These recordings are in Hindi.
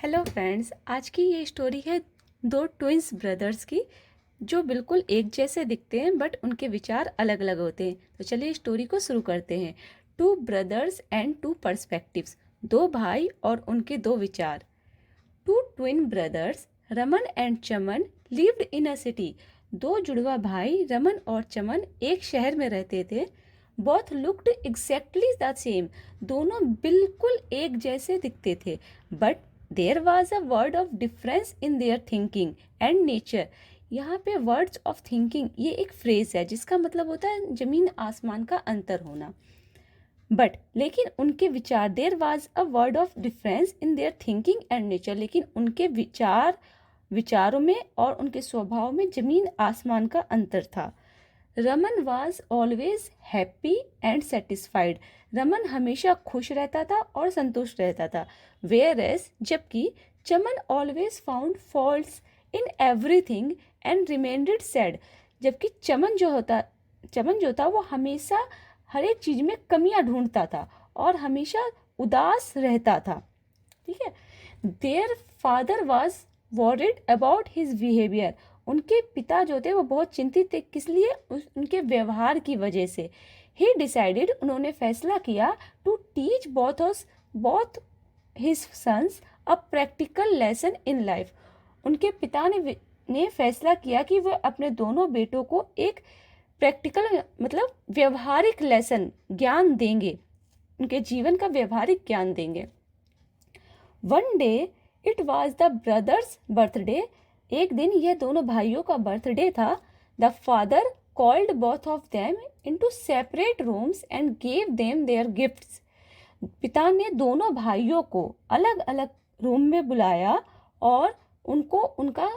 हेलो फ्रेंड्स, आज की ये स्टोरी है दो ट्विंस ब्रदर्स की जो बिल्कुल एक जैसे दिखते हैं बट उनके विचार अलग अलग होते हैं। तो चलिए स्टोरी को शुरू करते हैं। Two brothers and two perspectives. दो भाई और उनके दो विचार। Two twin brothers Raman and Chaman lived in a city. दो जुड़वा भाई रमन और चमन एक शहर में रहते थे। Both looked exactly the same. दोनों बिल्कुल एक जैसे दिखते थे, but there was a word of difference in their thinking and nature. यहाँ पे वर्ड्स ऑफ थिंकिंग ये एक फ्रेज है जिसका मतलब होता है जमीन आसमान का अंतर होना। बट लेकिन उनके विचार, there was a word of difference in their thinking and nature, लेकिन उनके विचारों में और उनके स्वभाव में जमीन आसमान का अंतर था। Raman was always happy and satisfied. Raman हमेशा खुश रहता था और संतुष्ट रहता था। वेयर एज जबकि Chaman always found faults in everything and remained sad. जबकि चमन जो था वो हमेशा हर एक चीज में कमियां ढूंढता था और हमेशा उदास रहता था। ठीक है। Their father was worried about his behaviour. उनके पिता जो थे वो बहुत चिंतित थे। किस लिए? उनके व्यवहार की वजह से। ही डिसाइडेड, उन्होंने फैसला किया, to teach both his sons a practical lesson in life. उनके पिता ने फैसला किया कि वह अपने दोनों बेटों को एक प्रैक्टिकल मतलब व्यवहारिक लेसन ज्ञान देंगे, उनके जीवन का व्यवहारिक ज्ञान देंगे। One day it was the brothers birthday. एक दिन यह दोनों भाइयों का बर्थडे था। The father called both of them into separate rooms and gave them their gifts. पिता ने दोनों भाइयों को अलग अलग रूम में बुलाया और उनको उनका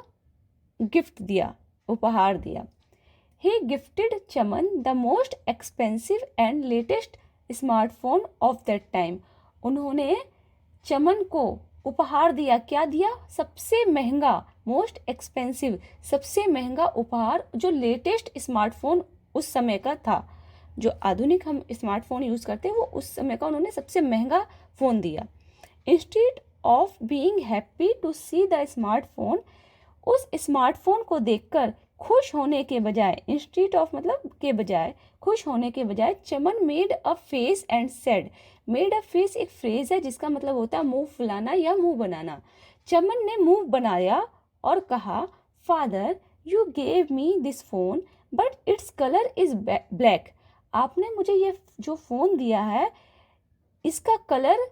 गिफ्ट दिया, उपहार दिया। He gifted Chaman the most expensive and latest smartphone of that time. उन्होंने चमन को उपहार दिया। क्या दिया? सबसे महंगा, मोस्ट एक्सपेंसिव, सबसे महंगा उपहार जो लेटेस्ट स्मार्टफोन उस समय का था। जो आधुनिक हम स्मार्टफोन यूज़ करते हैं वो उस समय का उन्होंने सबसे महंगा फ़ोन दिया। Instead of being happy to see the smartphone, उस स्मार्टफोन को देखकर खुश होने के बजाय, इंस्टीट ऑफ मतलब के बजाय, खुश होने के बजाय, Chaman made a face and said. Made a face एक फ्रेज है जिसका मतलब होता है मुंह फुलाना या मुंह बनाना। चमन ने मुंह बनाया और कहा, father you gave me this phone but its colour is black. आपने मुझे ये जो फोन दिया है इसका कलर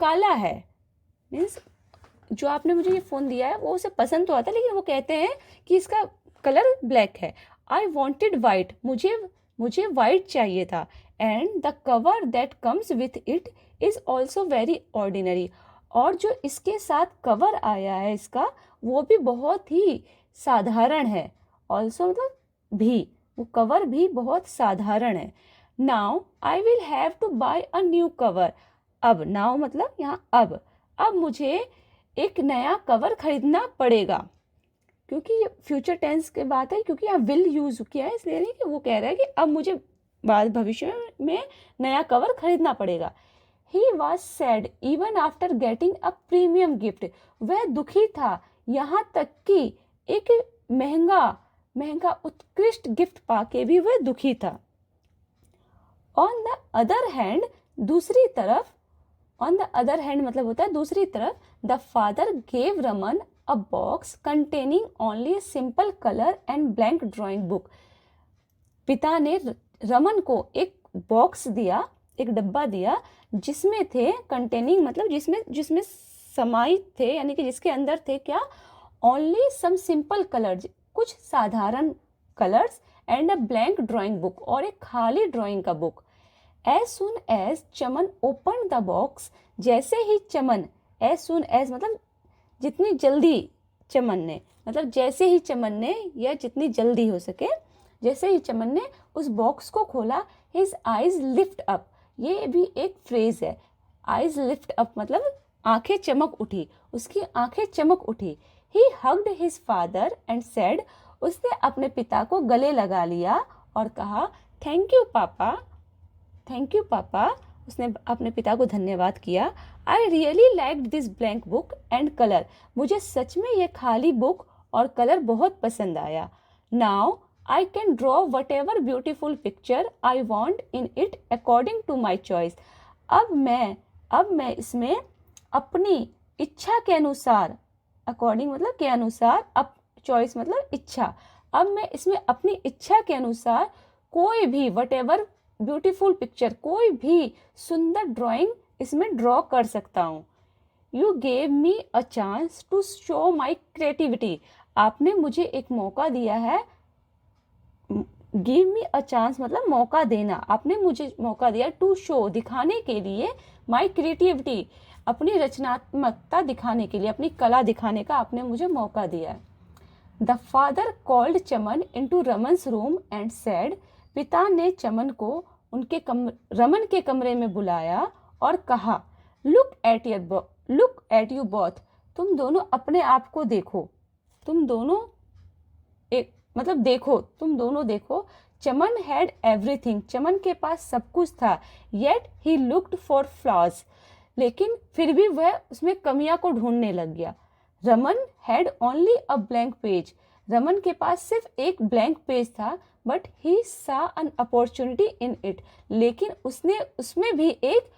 काला है। मीन्स जो आपने मुझे ये फ़ोन दिया है वो उसे पसंद तो आता है, लेकिन वो कहते हैं कि इसका कलर ब्लैक है। आई वॉन्टेड वाइट, मुझे वाइट चाहिए था। And the cover that comes with it is also very ordinary. और जो इसके साथ कवर आया है इसका वो भी बहुत ही साधारण है। ऑल्सो मतलब भी, वो कवर भी बहुत साधारण है। Now I will have to buy a new cover. अब, नाउ मतलब यहाँ अब मुझे एक नया कवर खरीदना पड़ेगा। क्योंकि ये फ्यूचर टेंस की बात है, क्योंकि यहाँ विल यूज किया है, इसलिए नहीं कि वो कह रहा है कि अब मुझे बाद भविष्य में नया कवर खरीदना पड़ेगा। He was sad even after getting a premium gift. वह दुखी था यहाँ तक कि एक महंगा उत्कृष्ट गिफ्ट पाके भी वह दुखी था। ऑन द अदर हैंड, दूसरी तरफ, ऑन द अदर हैंड मतलब होता है दूसरी तरफ, the father gave Raman a box containing only simple colour and blank drawing book. पिता ने रमन को एक बॉक्स दिया, एक डब्बा दिया जिसमें थे, कंटेनिंग मतलब जिसमें समाहित थे, यानी कि जिसके अंदर थे क्या? ओनली सम सिंपल कलर, कुछ साधारण colours, and a blank drawing book, और एक खाली ड्राइंग का book. As soon as Chaman opened the box, जैसे ही चमन, as soon as मतलब जितनी जल्दी चमन ने, मतलब जैसे ही चमन ने या जितनी जल्दी हो सके, जैसे ही चमन ने उस बॉक्स को खोला, his eyes lift up, ये भी एक फ्रेज है। eyes lift up मतलब आंखें चमक उठी, उसकी आंखें चमक उठी। he hugged his father and said, उसने अपने पिता को गले लगा लिया और कहा, थैंक यू पापा, उसने अपने पिता को धन्यवाद किया। I really liked this blank book and colour, मुझे सच में ये खाली बुक और कलर बहुत पसंद आया। Now I can draw whatever beautiful picture I want in it according to my choice. अब मैं इसमें अपनी इच्छा के अनुसार, अकॉर्डिंग मतलब के अनुसार, अब चॉइस मतलब इच्छा, अब मैं इसमें अपनी इच्छा के अनुसार कोई भी वट एवर ब्यूटीफुल पिक्चर, कोई भी सुंदर ड्राइंग इसमें ड्रॉ कर सकता हूँ। You gave me a chance to show my creativity, आपने मुझे एक मौका दिया है। गिव मी अ चांस मतलब मौका देना, आपने मुझे मौका दिया टू शो दिखाने के लिए, माई क्रिएटिविटी अपनी रचनात्मकता दिखाने के लिए, अपनी कला दिखाने का आपने मुझे मौका दिया है। The father called Chaman in to Raman's room and said, पिता ने चमन को रमन के कमरे में बुलाया और कहा, लुक एट यू बोथ, तुम दोनों अपने आप को देखो, तुम दोनों देखो। चमन हैड एवरीथिंग, चमन के पास सब कुछ था। Yet he looked for flaws, लेकिन फिर भी वह उसमें कमियां को ढूंढने लग गया। Raman had only a blank page, Raman के पास सिर्फ एक ब्लैंक पेज था। बट ही सा एन अपॉर्चुनिटी इन इट, लेकिन उसने उसमें भी एक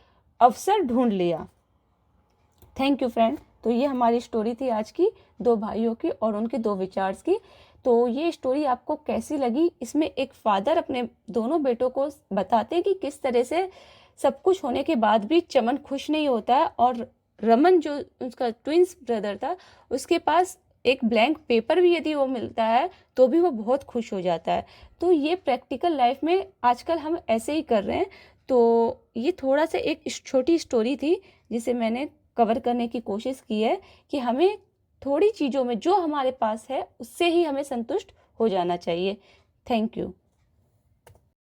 अवसर ढूंढ लिया। Thank you friend. तो ये हमारी स्टोरी थी आज की, दो भाइयों की और उनके दो विचार्स की। तो ये स्टोरी आपको कैसी लगी? इसमें एक फादर अपने दोनों बेटों को बताते हैं कि किस तरह से सब कुछ होने के बाद भी चमन खुश नहीं होता है, और रमन जो उसका ट्विंस ब्रदर था, उसके पास एक ब्लैंक पेपर भी यदि वो मिलता है तो भी वो बहुत खुश हो जाता है। तो ये प्रैक्टिकल लाइफ में आजकल हम ऐसे ही कर रहे हैं। तो ये थोड़ा सा एक छोटी स्टोरी थी जिसे मैंने कवर करने की कोशिश की है कि हमें थोड़ी चीज़ों में जो हमारे पास है उससे ही हमें संतुष्ट हो जाना चाहिए। Thank you.